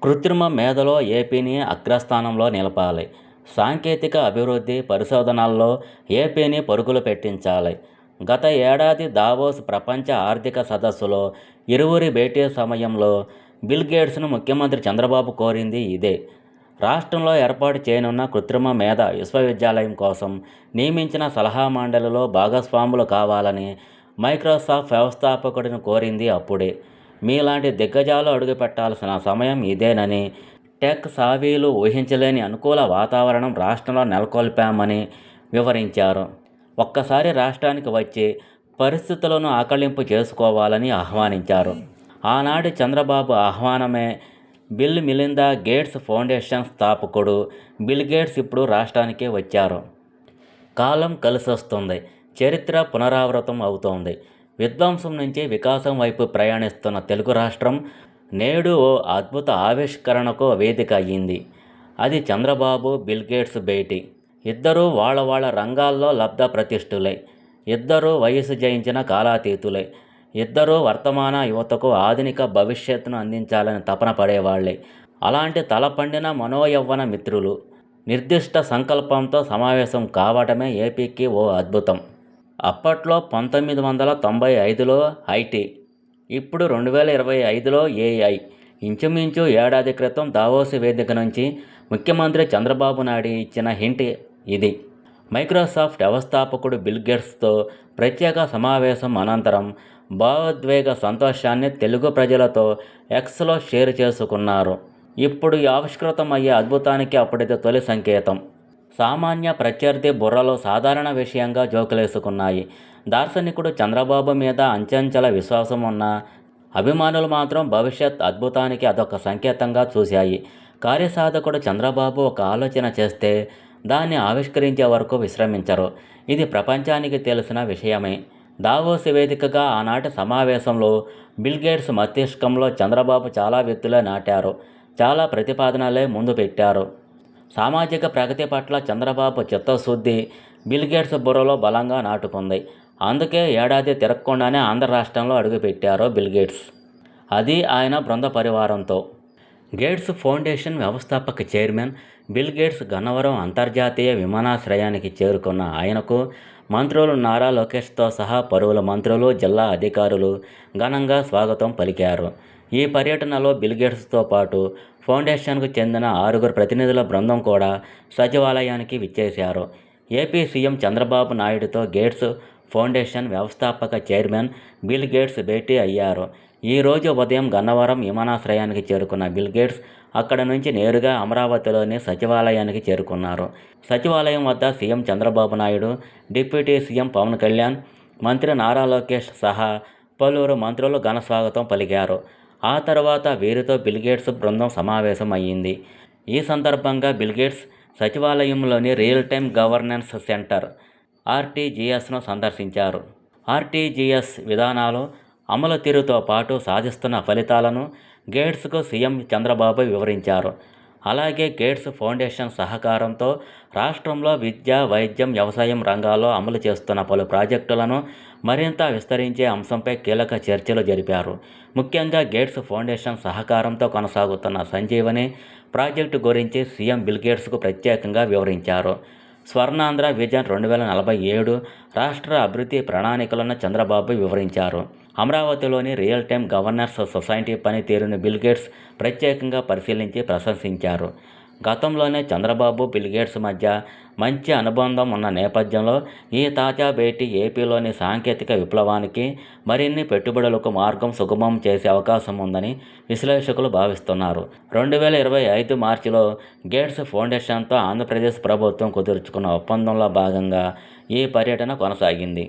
కృత్రిమ మేధలో ఏపీని అగ్రస్థానంలో నిలపాలి. సాంకేతిక అభివృద్ధి, పరిశోధనల్లో ఏపీని పరుగులు పెట్టించాలి. గత ఏడాది దావోస్ ప్రపంచ ఆర్థిక సదస్సులో ఇరువురి భేటీ సమయంలో బిల్ గేట్స్ను ముఖ్యమంత్రి చంద్రబాబు కోరింది ఇదే. రాష్ట్రంలో ఏర్పాటు చేయనున్న కృత్రిమ మేధ విశ్వవిద్యాలయం కోసం నియమించిన సలహా మండలిలో భాగస్వాములు కావాలని మైక్రోసాఫ్ట్ వ్యవస్థాపకుడిని కోరింది అప్పుడే. మీలాంటి దిగ్గజాలు అడుగుపెట్టాల్సిన సమయం ఇదేనని, టెక్ సావీలు ఊహించలేని అనుకూల వాతావరణం రాష్ట్రంలో నెలకొల్పామని వివరించారు. ఒక్కసారి రాష్ట్రానికి వచ్చి పరిస్థితులను ఆకళింపు చేసుకోవాలని ఆహ్వానించారు. ఆనాటి చంద్రబాబు ఆహ్వానమే బిల్ మిలిందా గేట్స్ ఫౌండేషన్ స్థాపకుడు బిల్ గేట్స్ ఇప్పుడు రాష్ట్రానికి వచ్చారు. కాలం కలిసొస్తుంది. చరిత్ర పునరావృతం అవుతోంది. విధ్వంసం నుంచి వికాసం వైపు ప్రయాణిస్తున్న తెలుగు రాష్ట్రం నేడు ఓ అద్భుత ఆవిష్కరణకు వేదిక అయ్యింది. అది చంద్రబాబు, బిల్ గేట్స్ భేటీ. ఇద్దరూ వాళ్ళ రంగాల్లో లబ్ధ ప్రతిష్ఠులే. ఇద్దరూ వయసు జయించిన కాలాతీతులే. ఇద్దరూ వర్తమాన యువతకు ఆధునిక భవిష్యత్తును అందించాలని తపన పడేవాళ్లే. అలాంటి తలపండిన మనోయవ్వన మిత్రులు నిర్దిష్ట సంకల్పంతో సమావేశం కావడమే ఏపీకి ఓ అద్భుతం. అప్పట్లో 1995లో ఐటీ, ఇప్పుడు 2025లో ఏఐ. ఇంచుమించు ఏడాది క్రితం దావోస్ వేదిక నుంచి ముఖ్యమంత్రి చంద్రబాబు నాయుడు ఇచ్చిన హింట్ ఇది. మైక్రోసాఫ్ట్ వ్యవస్థాపకుడు బిల్ గేట్స్తో ప్రత్యేక సమావేశం అనంతరం భావోద్వేగ సంతోషాన్ని తెలుగు ప్రజలతో ఎక్స్లో షేర్ చేసుకున్నారు. ఇప్పుడు ఆవిష్కృతమయ్యే అద్భుతానికి అప్పుడైతే తొలి సంకేతం. సామాన్య ప్రత్యర్థి బుర్రలో సాధారణ విషయంగా జోకులేసుకున్నాయి. దార్శనికుడు చంద్రబాబు మీద అంచెంచెల విశ్వాసం ఉన్న అభిమానులు మాత్రం భవిష్యత్ అద్భుతానికి అదొక సంకేతంగా చూశాయి. కార్యసాధకుడు చంద్రబాబు ఒక ఆలోచన చేస్తే దాన్ని ఆవిష్కరించే వరకు విశ్రమించరు. ఇది ప్రపంచానికి తెలిసిన విషయమే. దావోస్ వేదికగా ఆనాటి సమావేశంలో బిల్ గేట్స్ మస్తిష్కంలో చంద్రబాబు చాలా విత్తులే నాటారు. చాలా ప్రతిపాదనలే ముందు పెట్టారు. సామాజిక ప్రగతి పట్ల చంద్రబాబు చిత్తశుద్ధి బిల్ గేట్స్ బుర్రలో బలంగా నాటుకుంది. అందుకే ఏడాది తిరగకుండానే ఆంధ్ర రాష్ట్రంలో అడుగుపెట్టారు బిల్ గేట్స్. అది ఆయన బృంద పరివారంతో. గేట్స్ ఫౌండేషన్ వ్యవస్థాపక చైర్మన్ బిల్ గేట్స్ గన్నవరం అంతర్జాతీయ విమానాశ్రయానికి చేరుకున్న ఆయనకు మంత్రులు నారా లోకేష్తో సహా పలువురు మంత్రులు, జిల్లా అధికారులు ఘనంగా స్వాగతం పలికారు. ఈ పర్యటనలో బిల్ గేట్స్తో పాటు ఫౌండేషన్కు చెందిన 6 ప్రతినిధుల బృందం కూడా సచివాలయానికి విచ్చేశారు. ఏపీ సీఎం చంద్రబాబు నాయుడుతో గేట్స్ ఫౌండేషన్ వ్యవస్థాపక చైర్మన్ బిల్ గేట్స్ భేటీ అయ్యారు. ఈరోజు ఉదయం గన్నవరం విమానాశ్రయానికి చేరుకున్న బిల్ గేట్స్ అక్కడ నుంచి నేరుగా అమరావతిలోని సచివాలయానికి చేరుకున్నారు. సచివాలయం వద్ద CM Chandrababu Naidu, deputy CM Pawan Kalyan, మంత్రి నారా లోకేష్ సహా పలువురు మంత్రులు ఘన స్వాగతం పలికారు. ఆ తర్వాత వీరితో బిల్ గేట్స్ బృందం సమావేశం అయ్యింది. ఈ సందర్భంగా బిల్ గేట్స్ సచివాలయంలోని రియల్ టైమ్ గవర్నెన్స్ సెంటర్ ఆర్టీజీఎస్ను సందర్శించారు. ఆర్టీజీఎస్ విధానాలు అమలు తీరుతో పాటు సాధిస్తున్న ఫలితాలను గేట్స్కు సీఎం చంద్రబాబు వివరించారు. అలాగే గేట్స్ ఫౌండేషన్ సహకారంతో రాష్ట్రంలో విద్య, వైద్యం, వ్యవసాయం రంగాల్లో అమలు చేస్తున్న పలు ప్రాజెక్టులను మరింత విస్తరించే అంశంపై కీలక చర్చలు జరిపారు. ముఖ్యంగా గేట్స్ ఫౌండేషన్ సహకారంతో కొనసాగుతున్న సంజీవని ప్రాజెక్టు గురించి సీఎం బిల్ గేట్స్కు ప్రత్యేకంగా వివరించారు. స్వర్ణాంధ్ర విజన్ 2047 రాష్ట్ర అభివృద్ధి ప్రణాళికలను చంద్రబాబు వివరించారు. అమరావతిలోని రియల్ టైమ్ గవర్నెన్స్ సొసైటీ పనితీరును బిల్ గేట్స్ ప్రత్యేకంగా పరిశీలించి ప్రశంసించారు. గతంలోనే చంద్రబాబు, బిల్ గేట్స్ మధ్య మంచి అనుబంధం ఉన్న నేపథ్యంలో ఈ తాజా భేటీ ఏపీలోని సాంకేతిక విప్లవానికి, మరిన్ని పెట్టుబడులకు మార్గం సుగమం చేసే అవకాశం ఉందని విశ్లేషకులు భావిస్తున్నారు. 2025 మార్చిలో గేట్స్ ఫౌండేషన్తో ఆంధ్రప్రదేశ్ ప్రభుత్వం కుదుర్చుకున్న ఒప్పందంలో భాగంగా ఈ పర్యటన కొనసాగింది.